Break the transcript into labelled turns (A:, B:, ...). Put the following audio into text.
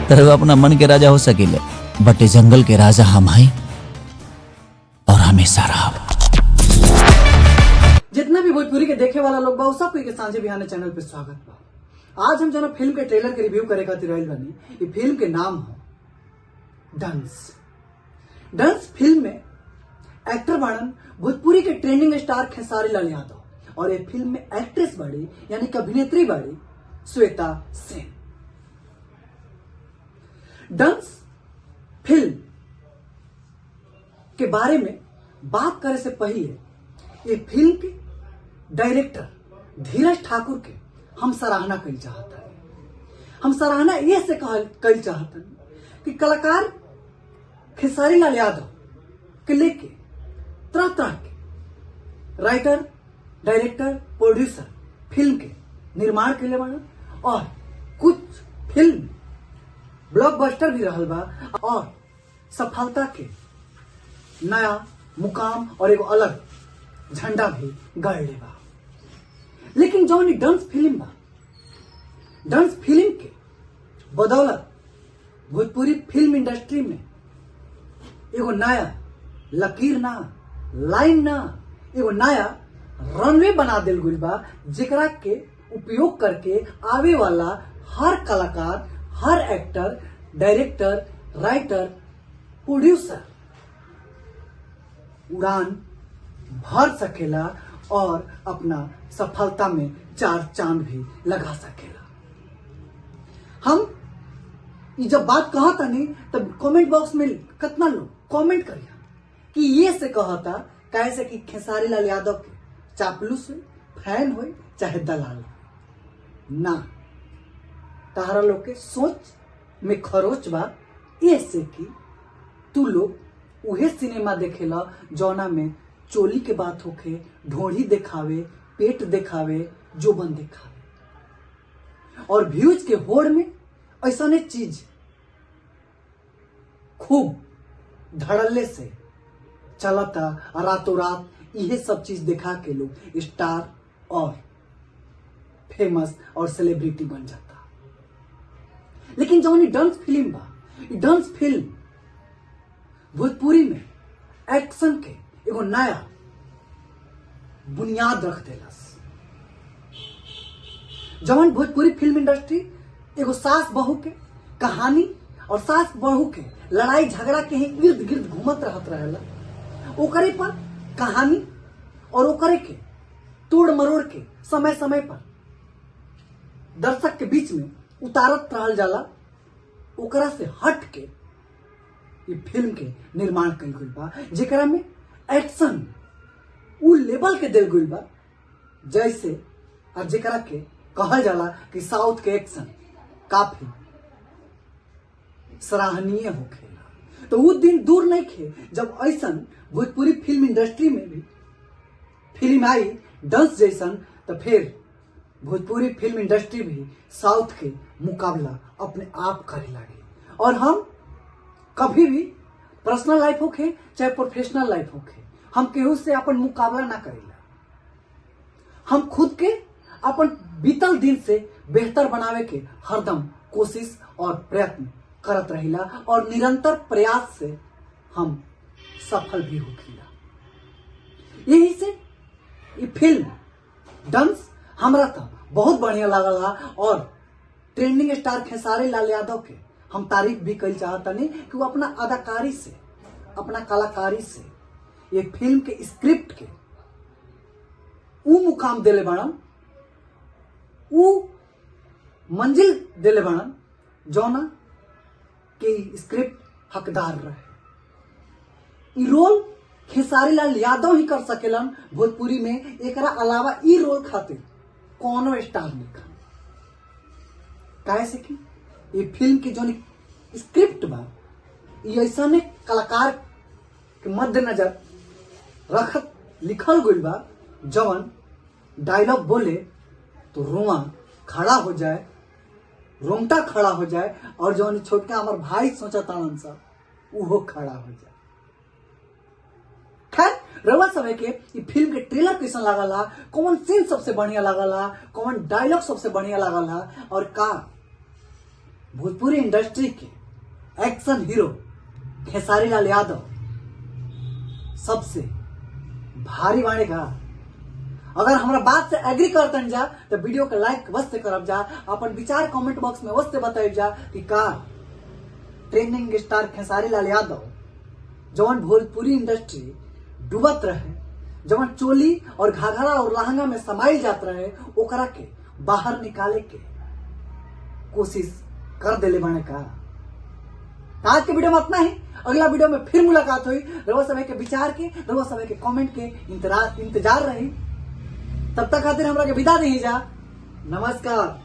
A: तो अपना मन के राजा हो सकेले, बट ए जंगल के राजा हम हैं और हमेशा रहा।
B: जितना भी भोजपुरी के देखे वाला लोग बा सब के सांझे बिहाने चैनल पे स्वागत बा। आज हम जना फिल्म के ट्रेलर के रिव्यू करे खातिर आइल बानी। ये फिल्म के नाम है डंस। डंस फिल्म में एक्टर बाड़न भोजपुरी के ट्रेंडिंग स्टार खेसारी लाल यादव और ये फिल्म में एक्ट्रेस बाड़ी यानी कि अभिनेत्री बाड़ी श्वेता सेन। डंस फिल्म के बारे में बात करे से पहले ये फिल्म के डायरेक्टर धीरज ठाकुर के हम सराहना कल चाहता है। हम सराहना ये से कल चाहता है कि कलाकार खेसारी लाल यादव के लेके तरह तरह के राइटर, डायरेक्टर, प्रोड्यूसर फिल्म के निर्माण के लिए बना और कुछ फिल्म ब्लॉकबस्टर भी रहल बा और सफलता के नया मुकाम और एगो अलग झंडा भी गड़ले बा। लेकिन जौन डंस फिल्म बा, डंस फिल्म के बदौलत भोजपुरी फिल्म इंडस्ट्री में एगो नया लकीर ना, लाइन ना, एगो नया रनवे बना दिल गइल बा, जेकरा के उपयोग करके आवे वाला हर कलाकार, हर एक्टर, डायरेक्टर, राइटर, प्रोड्यूसर उड़ान भर सकेला और अपना सफलता में चार चांद भी लगा सकेला। हम जब बात कहता नहीं तब कमेंट बॉक्स में कितना लोग कमेंट करिया कि ये से कहता कैसे कि खेसारी लाल यादव के चापलूस हो, फैन हो चाहे दलाल हो। ना, तारा लोग के सोच में खरोच बा ये से कि तू लोग उहे सिनेमा देखेला जौना में चोली के बात होके, ढोढ़ी दिखावे, पेट दिखावे, जोबन दिखावे और व्यूज के होड़ में ऐसा ने चीज खूब धड़ल्ले से चलता। रातों रात यह सब चीज दिखा के लोग स्टार और फेमस और सेलिब्रिटी बन जाता। लेकिन जौन डांस फिल्म बा, डांस फिल्म भोजपुरी में एक्शन के एगो नया बुनियाद रख देलस। जवन भोजपुरी फिल्म इंडस्ट्री एगो सास बहू के कहानी और सास बहू के लड़ाई झगड़ा के ही इर्द गिर्द घूमत रहत रहेला, ओकरे पर कहानी और ओकरे के तोड़ मरोड़ के समय समय पर दर्शक के बीच में उतारत रहल जाला। ओकरा से हट के ये फिल्म के निर्माण कइल गइल बा, जेकरा में एक्शन उ लेवल के दिल गइल बा जैसे और जेकरा के कहल जाला कि साउथ के एक्शन काफी सराहनीय होखेला। तो वो दिन दूर नहीं खे जब ऐसन भोजपुरी फिल्म इंडस्ट्री में भी फिल्म आई डंस जैसन, तो फिर भोजपुरी फिल्म इंडस्ट्री भी साउथ के मुकाबला अपने आप करे लगे। और हम कभी भी पर्सनल लाइफ होखे चाहे प्रोफेशनल लाइफ होखे, हम केहू से अपन मुकाबला ना करेला। हम खुद के अपन बीतल दिन से बेहतर बनावे के हरदम कोशिश और प्रयत्न करत रहिला और निरंतर प्रयास से हम सफल भी होखिला। यही से ये फिल्म डंस हमरा तो बहुत बढ़िया लागल और ट्रेंडिंग स्टार खेसारी लाल यादव के हम तारीफ भी कल चाहता नहीं कि वो अपना अदाकारी से, अपना कलाकारी से ये फिल्म के स्क्रिप्ट के ऊ मुकाम दिले बनन, ऊ मंजिल दिले बनन जौना के स्क्रिप्ट हकदार रहे। ई रोल खेसारी लाल यादव ही कर सकेलन भोजपुरी में, एकरा अलावा ई रोल खातिर कोनो स्टार नहीं खा। कैसे कि ये फिल्म की जो स्क्रिप्ट बा ये ऐसा ने कलाकार के मद्देनजर रखत लिखल गइल बा जवन डायलॉग बोले तो रोआ खड़ा हो जाए, रोंगटा खड़ा हो जाए और जवन छोटका हमार भाई सोचा तानन सा उहो खड़ा हो जाए। खैर रउआ समय के ये फिल्म के ट्रेलर कैसन लागल, कौन सीन सबसे बढ़िया लागल, कौन डायलॉग सबसे बढ़िया लागल और का भोजपुरी इंडस्ट्री के एक्शन हीरो खेसारी लाल यादव सबसे भारी बाणे का। अगर हमारा बात से एग्री करतन जा तो वीडियो के लाइक वस्ते करब जा, अपन विचार कमेंट बॉक्स में वस्ते बताइब जा कि का ट्रेंडिंग स्टार खेसारी लाल यादव जवन भोजपुरी इंडस्ट्री डूबत रहे, जवन चोली और घाघरा और लहंगा में समाइल जात रहे, ओकरा के बाहर निकाले के कोशिश कर देले बाने का। आज के वीडियो में इतना ही। अगला वीडियो में फिर मुलाकात हुई। रउआ सभे के विचार के, रउआ सभे के कमेंट के इंतजार रही। तब तक खातिर हमरा के विदा दही जा। नमस्कार।